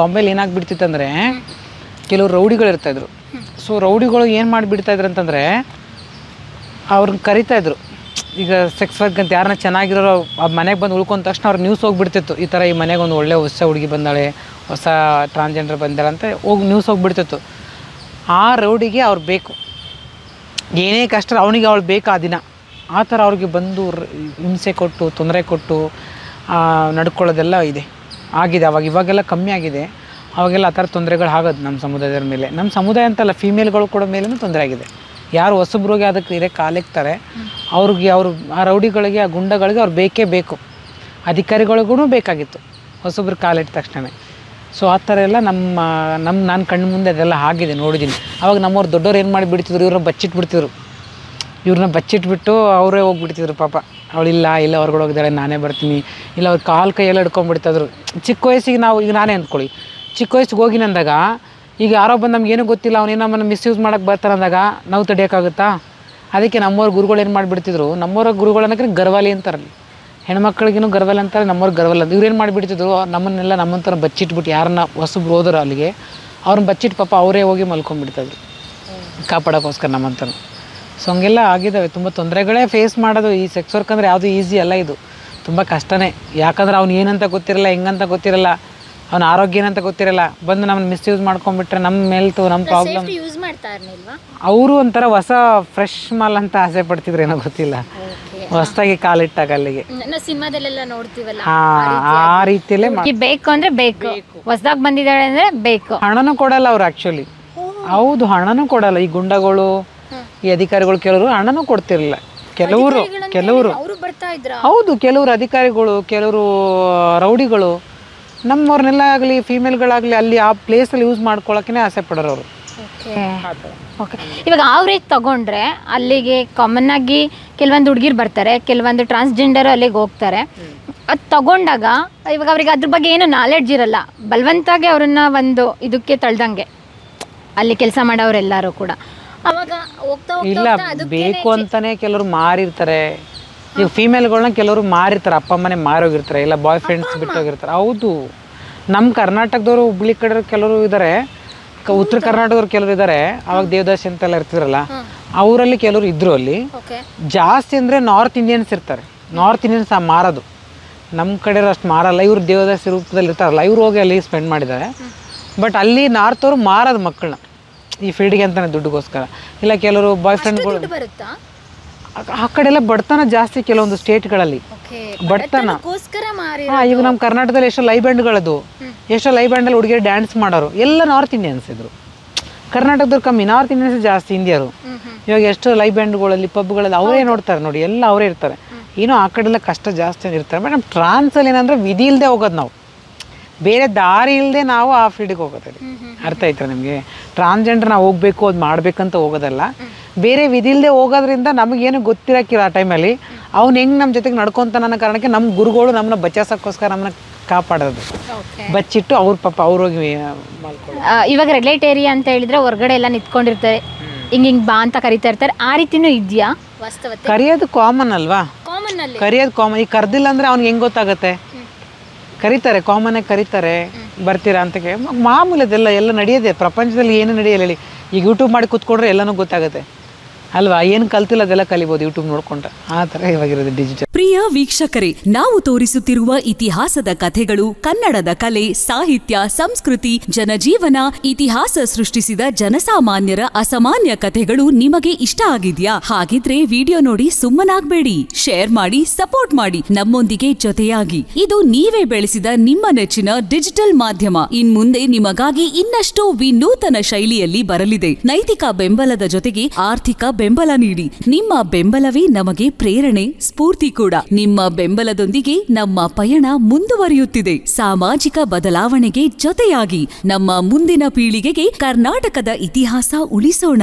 ಬಾಂಬೆಲಿ ಏನಾಗ್ಬಿಡ್ತಿತ್ತು ಅಂದರೆ, ಕೆಲವು ರೌಡಿಗಳು ಇರ್ತಾಯಿದ್ರು. ಸೊ ರೌಡಿಗಳು ಏನು ಮಾಡಿಬಿಡ್ತಾಯಿದ್ರು ಅಂತಂದರೆ, ಅವ್ರನ್ನ ಕರಿತಾಯಿದ್ರು. ಈಗ ಸೆಕ್ಸ್ ವರ್ಕ್ ಅಂತ ಯಾರನ್ನ ಚೆನ್ನಾಗಿರೋ ಆ ಮನೆಗೆ ಬಂದು ಉಳ್ಕೊಂಡ ತಕ್ಷಣ ಅವ್ರಿಗೆ ನ್ಯೂಸ್ ಹೋಗ್ಬಿಡ್ತಿತ್ತು, ಈ ಥರ ಈ ಮನೆಗೆ ಒಂದು ಒಳ್ಳೆ ಹೊಸ ಹುಡುಗಿ ಬಂದಾಳೆ, ಹೊಸ ಟ್ರಾನ್ಸ್ಜೆಂಡರ್ ಬಂದಾಳೆ ಅಂತ ನ್ಯೂಸ್ ಹೋಗ್ಬಿಡ್ತಿತ್ತು. ಆ ರೌಡಿಗೆ ಅವ್ರು ಬೇಕು, ಏನೇ ಕಷ್ಟ ಅವನಿಗೆ ಅವಳು ಬೇಕು ಆ ದಿನ. ಆ ಥರ ಅವ್ರಿಗೆ ಬಂದು ಹಿಂಸೆ ಕೊಟ್ಟು, ತೊಂದರೆ ಕೊಟ್ಟು ನಡ್ಕೊಳ್ಳೋದೆಲ್ಲ ಆಗಿದೆ. ಇವಾಗೆಲ್ಲ ಕಮ್ಮಿ ಆಗಿದೆ. ಅವಾಗೆಲ್ಲ ಆ ಥರ ತೊಂದರೆಗಳು ಆಗೋದು ನಮ್ಮ ಸಮುದಾಯದ ಮೇಲೆ. ನಮ್ಮ ಸಮುದಾಯ ಅಂತಲ್ಲ, ಫೀಮೇಲ್ಗಳು ಕೂಡ ಮೇಲೂ ತೊಂದರೆ ಆಗಿದೆ. ಯಾರು ಹೊಸಬ್ರಿಗೆ ಅದಕ್ಕೆ ಇರೇ ಕಾಲಿಕ್ತಾರೆ ಅವ್ರಿಗೆ, ಆ ರೌಡಿಗಳಿಗೆ, ಆ ಗುಂಡಗಳಿಗೆ ಅವ್ರು ಬೇಕೇ ಬೇಕು. ಅಧಿಕಾರಿಗಳಿಗೂ ಬೇಕಾಗಿತ್ತು ಹೊಸಬ್ರು ಕಾಲಿಟ್ಟ ತಕ್ಷಣ. ಸೊ ಆ ಥರ ಎಲ್ಲ ನಾನು ಕಣ್ಣು ಮುಂದೆ ಅದೆಲ್ಲ ಆಗಿದೆ, ನೋಡಿದ್ದೀನಿ. ಅವಾಗ ನಮ್ಮವ್ರು ದೊಡ್ಡವ್ರು ಏನು ಮಾಡಿ ಬಿಡ್ತಿದ್ರು, ಇವರು ಬಚ್ಚಿಟ್ಬಿಡ್ತಿದ್ರು. ಇವ್ರನ್ನ ಬಚ್ಚಿಟ್ಬಿಟ್ಟು ಅವರೇ ಹೋಗ್ಬಿಡ್ತಿದ್ರು ಪಾಪ. ಅವಳಿಲ್ಲ ಇಲ್ಲ ಹೊರಗಡೆ ಹೋಗಿದ್ದಾಳೆ, ನಾನೇ ಬರ್ತೀನಿ, ಇಲ್ಲ ಅವ್ರು ಕಾಲು ಕೈಯೆಲ್ಲ ಹಿಡ್ಕೊಂಡ್ಬಿಡ್ತಿದ್ರು. ಚಿಕ್ಕ ವಯಸ್ಸಿಗೆ ನಾವು ಈಗ ನಾನೇ ಅಂದ್ಕೊಳ್ಳಿ, ಚಿಕ್ಕ ವಯಸ್ಸಿಗೆ ಹೋಗಿನಂದಾಗ ಈಗ ಯಾರೋ ಬಂದು ನಮ್ಗೇನೂ ಗೊತ್ತಿಲ್ಲ, ಅವನೇನೋ ನಮ್ಮನ್ನು ಮಿಸ್ಯೂಸ್ ಮಾಡೋಕ್ಕೆ ಬರ್ತಾರೆ ಅಂದಾಗ ನಾವು ತಡೆಯೋಕ್ಕಾಗುತ್ತಾ? ಅದಕ್ಕೆ ನಮ್ಮವ್ರ ಗುರುಗಳು ಏನು ಮಾಡಿಬಿಡ್ತಿದ್ರು, ನಮ್ಮವ್ರ ಗುರುಗಳು ಅನ್ನೋಕ್ಕೆ ಗರ್ವಾಲಿ ಅಂತಾರಲ್ಲಿ, ಹೆಣ್ಮಕ್ಳಿಗೂ ಗರ್ವಲ್ ಅಂತಾರೆ, ನಮ್ಮವ್ರಿಗೆ ಗರ್ವಲ್ ಅಂತ. ಇವ್ರೇನು ಮಾಡಿಬಿಡ್ತಿದ್ರು, ನಮ್ಮನ್ನೆಲ್ಲ ನಮ್ಮಂತರ ಬಚ್ಚಿಟ್ಬಿಟ್ಟು ಯಾರನ್ನ ಹೊಸಬ್ರು ಹೋದ್ರು ಅಲ್ಲಿಗೆ ಅವ್ರನ್ನ ಬಚ್ಚಿಟ್ಟು ಪಾಪ ಅವರೇ ಹೋಗಿ ಮಲ್ಕೊಂಡ್ಬಿಡ್ತಿದ್ರು ಕಾಪಾಡೋಕ್ಕೋಸ್ಕರ ನಮ್ಮಂತರ. ಸೊ ಹಂಗೆಲ್ಲ ಆಗಿದ್ದಾವೆ, ತುಂಬ ತೊಂದರೆಗಳೇ ಫೇಸ್ ಮಾಡೋದು. ಈ ಸೆಕ್ಸ್ ವರ್ಕ್ ಅಂದರೆ ಯಾವುದು ಈಸಿ ಅಲ್ಲ, ಇದು ತುಂಬ ಕಷ್ಟನೇ. ಯಾಕಂದ್ರೆ ಅವ್ನು ಏನಂತ ಗೊತ್ತಿರಲ್ಲ, ಹೆಂಗಂತ ಗೊತ್ತಿರಲ್ಲ, ಅವ್ನ ಆರೋಗ್ಯ ಏನಂತ ಗೊತ್ತಿರಲ್ಲ, ಬಂದು ನಮ್ಮನ್ನು ಮಿಸ್ಯೂಸ್ ಮಾಡ್ಕೊಂಡ್ಬಿಟ್ರೆ ನಮ್ಮ ಮೇಲ್ತು ನಮ್ಮ ಪ್ರಾಬ್ಲಮ್. ಯೂಸ್ ಮಾಡ್ತಾ ಇರ್ಲಿಲ್ವಾ ಅವರು ಒಂಥರ ಹೊಸ ಫ್ರೆಶ್ ಮಾಲ್ ಅಂತ ಆಸೆ ಪಡ್ತಿದ್ರು, ಏನೋ ಗೊತ್ತಿಲ್ಲ, ಹೊಸದಾಗಿ ಕಾಲಿಟ್ಟಾಗ ಅಲ್ಲಿಗೆ. ಸಿನಿಮಾದಲ್ಲೆಲ್ಲ ನೋಡ್ತೀವಲ್ಲ, ಆ ರೀತಿಯಲ್ಲೇ ಬೇಕು ಅಂದ್ರೆ ಬೇಕು, ಹೊಸದಾಗಿ ಬಂದಿದ್ದಾಳೆ ಅಂದ್ರೆ ಬೇಕು. ಹಣನೂ ಕೊಡಲ್ಲ ಅವ್ರು ಆ್ಯಕ್ಚುಲಿ. ಹೌದು, ಹಣನೂ ಕೊಡಲ್ಲ. ಈ ಗುಂಡಗಳು, ಈ ಅಧಿಕಾರಿಗಳು ಕೆಲವರು ಹಣನೂ ಕೊಡ್ತಿರಲಿಲ್ಲ. ಕೆಲವರು ಹೌದು, ಕೆಲವರು ಅಧಿಕಾರಿಗಳು, ಕೆಲವರು ರೌಡಿಗಳು ನಮ್ಮವ್ರನ್ನೆಲ್ಲ ಆಗಲಿ ಫೀಮೇಲ್ಗಳಾಗಲಿ ಅಲ್ಲಿ ಆ ಪ್ಲೇಸಲ್ಲಿ ಯೂಸ್ ಮಾಡ್ಕೊಳ್ಳೋಕೆ ಆಸೆ ಪಡೋರು ಅವರು. ಓಕೆ, ಇವಾಗ ಆವ್ರೇಜ್ ತಗೊಂಡ್ರೆ ಅಲ್ಲಿಗೆ ಕಾಮನ್ ಆಗಿ ಕೆಲವೊಂದು ಹುಡುಗಿರು ಬರ್ತಾರೆ, ಕೆಲವೊಂದು ಟ್ರಾನ್ಸ್ಜೆಂಡರ್ ಅಲ್ಲಿಗೆ ಹೋಗ್ತಾರೆ. ಅದು ತಗೊಂಡಾಗ ಇವಾಗ ಅವ್ರಿಗೆ ಅದ್ರ ಬಗ್ಗೆ ಏನು ನಾಲೆಡ್ಜ್ ಇರಲ್ಲ, ಬಲವಂತಾಗಿ ಅವ್ರನ್ನ ಒಂದು ಇದಕ್ಕೆ ತಳ್ದಂಗೆ ಅಲ್ಲಿ ಕೆಲಸ ಮಾಡೋರೆಲ್ಲರೂ ಕೂಡ. ಅವಾಗ ಹೋಗ್ತಾ ಇಲ್ಲ, ಬೇಕು ಅಂತಾನೆ ಕೆಲವರು ಮಾರಿರ್ತಾರೆ. ಈಗ ಫೀಮೇಲ್ಗಳನ್ನ ಕೆಲವರು ಮಾರಿರ್ತಾರೆ, ಅಪ್ಪ ಅಮ್ಮನೆ ಮಾರೋಗಿರ್ತಾರೆ, ಇಲ್ಲ ಬಾಯ್ ಫ್ರೆಂಡ್ಸ್ ಬಿಟ್ಟೋಗಿರ್ತಾರೆ. ಹೌದು, ನಮ್ಮ ಕರ್ನಾಟಕದವರು ಹುಬ್ಳಿ ಕಡೆ ಕೆಲವರು ಇದ್ದಾರೆ, ಉತ್ತರ ಕರ್ನಾಟಕದವ್ರು ಕೆಲವರು ಇದ್ದಾರೆ. ಅವಾಗ ದೇವದಾಸಿ ಅಂತೆಲ್ಲ ಇರ್ತಿದ್ರಲ್ಲ, ಅವರಲ್ಲಿ ಕೆಲವರು ಇದ್ರು. ಅಲ್ಲಿ ಜಾಸ್ತಿ ಅಂದರೆ ನಾರ್ತ್ ಇಂಡಿಯನ್ಸ್ ಇರ್ತಾರೆ. ನಾರ್ತ್ ಇಂಡಿಯನ್ಸ್ ಮಾರೋದು, ನಮ್ಮ ಕಡೆ ಅಷ್ಟು ಮಾರಲ್ಲ. ಇವರು ದೇವದಾಸಿ ರೂಪದಲ್ಲಿ ಇರ್ತಾರಲ್ಲ, ಇವ್ರು ಹೋಗಿ ಅಲ್ಲಿ ಸ್ಪೆಂಡ್ ಮಾಡಿದ್ದಾರೆ. ಬಟ್ ಅಲ್ಲಿ ನಾರ್ತ್ ಅವರು ಮಾರೋದು ಮಕ್ಕಳನ್ನ ಈ ಫೀಲ್ಡ್ಗೆ ಅಂತಾನೆ ದುಡ್ಡುಗೋಸ್ಕರ. ಇಲ್ಲ ಕೆಲವರು ಬಾಯ್ ಫ್ರೆಂಡ್ಗಳು, ಆ ಕಡೆ ಎಲ್ಲ ಬಡತನ ಜಾಸ್ತಿ ಕೆಲವೊಂದು ಸ್ಟೇಟ್ಗಳಲ್ಲಿ ಬಡತನ. ಈಗ ನಮ್ಮ ಕರ್ನಾಟಕದಲ್ಲಿ ಎಷ್ಟೋ ಲೈವ್ ಬ್ಯಾಂಡ್ಗಳದು, ಎಷ್ಟೋ ಲೈವ್ ಬ್ಯಾಂಡಲ್ಲಿ ಹುಡುಗಿಯರು ಡ್ಯಾನ್ಸ್ ಮಾಡೋರು ಎಲ್ಲ ನಾರ್ತ್ ಇಂಡಿಯನ್ಸ್ ಇದ್ರು. ಕರ್ನಾಟಕದವ್ರು ಕಮ್ಮಿ, ನಾರ್ತ್ ಇಂಡಿಯನ್ಸ್ ಜಾಸ್ತಿ ಇಂಡಿಯರು. ಇವಾಗ ಎಷ್ಟೋ ಲೈವ್ ಬ್ಯಾಂಡ್ಗಳಲ್ಲಿ ಪಬ್ಗಳಲ್ಲಿ ಅವರೇ ನೋಡ್ತಾರೆ ನೋಡಿ, ಎಲ್ಲ ಅವರೇ ಇರ್ತಾರೆ. ಏನೋ ಆ ಕಡೆ ಎಲ್ಲ ಕಷ್ಟ ಜಾಸ್ತಿ ಇರ್ತಾರೆ. ಬಟ್ ನಮ್ಮ ಟ್ರಾನ್ಸಲ್ಲಿ ಏನಂದ್ರೆ ವಿಧಿ ಇಲ್ಲದೆ ಹೋಗೋದು, ನಾವು ಬೇರೆ ದಾರಿ ಇಲ್ಲದೆ ನಾವು ಆ ಫೀಲ್ಡಿಗೆ ಹೋಗೋದು. ಅರ್ಥ ಆಯ್ತಾ ನಿಮಗೆ? ಟ್ರಾನ್ಸ್ಜೆಂಡರ್ ನಾವು ಹೋಗ್ಬೇಕು, ಅದು ಮಾಡ್ಬೇಕಂತ ಹೋಗೋದಲ್ಲ, ಬೇರೆ ವಿಧಿ ಇಲ್ಲದೆ ಹೋಗೋದ್ರಿಂದ ನಮಗೇನು ಗೊತ್ತಿರೋಕ್ಕಿಲ್ಲ ಆ ಟೈಮಲ್ಲಿ. ಅವ್ನು ಹೆಂಗೆ ನಮ್ಮ ಜೊತೆಗೆ ನಡ್ಕೊತಾನ ಅನ್ನೋ ಕಾರಣಕ್ಕೆ ನಮ್ಮ ಗುರುಗಳು ನಮ್ಮನ್ನ ಬಚಾಸಕ್ಕೋಸ್ಕರ ನಮ್ಮನ್ನ ಕಾಪಾಡೋದು, ಬಚ್ಚಿಟ್ಟು ಅವ್ರ ಪಾಪ ಅವ್ರೋಗಿ ಮಾಡ್ಕೊಳ್ಳೋದು. ಇವಾಗ ರೆಗ್ಯುಲೇಟ್ ಏರಿಯಾ ಅಂತ ಹೇಳಿದ್ರೆ ಹೊರಗಡೆ ಎಲ್ಲ ನಿಂತ್ಕೊಂಡಿರ್ತಾರೆ, ಹಿಂಗೆ ಬಾ ಅಂತ ಕರಿತಾ ಇರ್ತಾರೆ, ಆ ರೀತಿನೂ ಇದೆಯಾ? ಕರಿಯೋದು ಕಾಮನ್ ಅಲ್ವಾ? ಕರಿಯೋದು ಕಾಮನ್. ಈಗ ಕರ್ದಿಲ್ಲ ಅಂದರೆ ಅವ್ನಿಗೆ ಹೆಂಗೆ ಗೊತ್ತಾಗುತ್ತೆ? ಕರೀತಾರೆ, ಕಾಮನಾಗಿ ಕರೀತಾರೆ, ಬರ್ತೀರಾ ಅಂತ ಮಾಮೂಲಿ. ಅದೆಲ್ಲ ಎಲ್ಲ ನಡೆಯೋದೆ ಪ್ರಪಂಚದಲ್ಲಿ, ಏನು ನಡೆಯಲ್ಲ ಹೇಳಿ. ಈಗ ಯೂಟ್ಯೂಬ್ ಮಾಡಿ ಕೂತ್ಕೊಂಡ್ರೆ ಎಲ್ಲನೂ ಗೊತ್ತಾಗುತ್ತೆ ಅಲ್ವಾ? ಏನು ಕಲ್ತಿಲ್ಲ ಅದೆಲ್ಲ ಕಲಿಬೋದು ಯೂಟ್ಯೂಬ್ ನೋಡ್ಕೊಂಡ್ರೆ. ಆ ಥರ ಇವಾಗಿರೋದು ಡಿಜಿಟಲ್. ಪ್ರಿಯ ವೀಕ್ಷಕರೇ, ನಾವು ತೋರಿಸುತ್ತಿರುವ ಇತಿಹಾಸದ ಕಥೆಗಳು ಕನ್ನಡದ ಕಲೆ, ಸಾಹಿತ್ಯ, ಸಂಸ್ಕೃತಿ, ಜನಜೀವನ, ಇತಿಹಾಸ ಸೃಷ್ಟಿಸಿದ ಜನಸಾಮಾನ್ಯರ ಅಸಾಮಾನ್ಯ ಕಥೆಗಳು ನಿಮಗೆ ಇಷ್ಟ ಆಗಿದ್ಯಾ? ಹಾಗಿದ್ರೆ ವಿಡಿಯೋ ನೋಡಿ ಸುಮ್ಮನಾಗ್ಬೇಡಿ, ಶೇರ್ ಮಾಡಿ, ಸಪೋರ್ಟ್ ಮಾಡಿ, ನಮ್ಮೊಂದಿಗೆ ಜೊತೆಯಾಗಿ. ಇದು ನೀವೇ ಬೆಳೆಸಿದ ನಿಮ್ಮ ನೆಚ್ಚಿನ ಡಿಜಿಟಲ್ ಮಾಧ್ಯಮ. ಇನ್ಮುಂದೆ ನಿಮಗಾಗಿ ಇನ್ನಷ್ಟು ವಿನೂತನ ಶೈಲಿಯಲ್ಲಿ ಬರಲಿದೆ. ನೈತಿಕ ಬೆಂಬಲದ ಜೊತೆಗೆ ಆರ್ಥಿಕ ಬೆಂಬಲ ನೀಡಿ. ನಿಮ್ಮ ಬೆಂಬಲವೇ ನಮಗೆ ಪ್ರೇರಣೆ, ಸ್ಫೂರ್ತಿ ಕೂಡ. ನಿಮ್ಮ ಬೆಂಬಲದೊಂದಿಗೆ ನಮ್ಮ ಪಯಣ ಮುಂದುವರಿಯುತ್ತಿದೆ. ಸಾಮಾಜಿಕ ಬದಲಾವಣೆಗೆ ಜೊತೆಯಾಗಿ ನಮ್ಮ ಮುಂದಿನ ಪೀಳಿಗೆಗೆ ಕರ್ನಾಟಕದ ಇತಿಹಾಸ ಉಳಿಸೋಣ.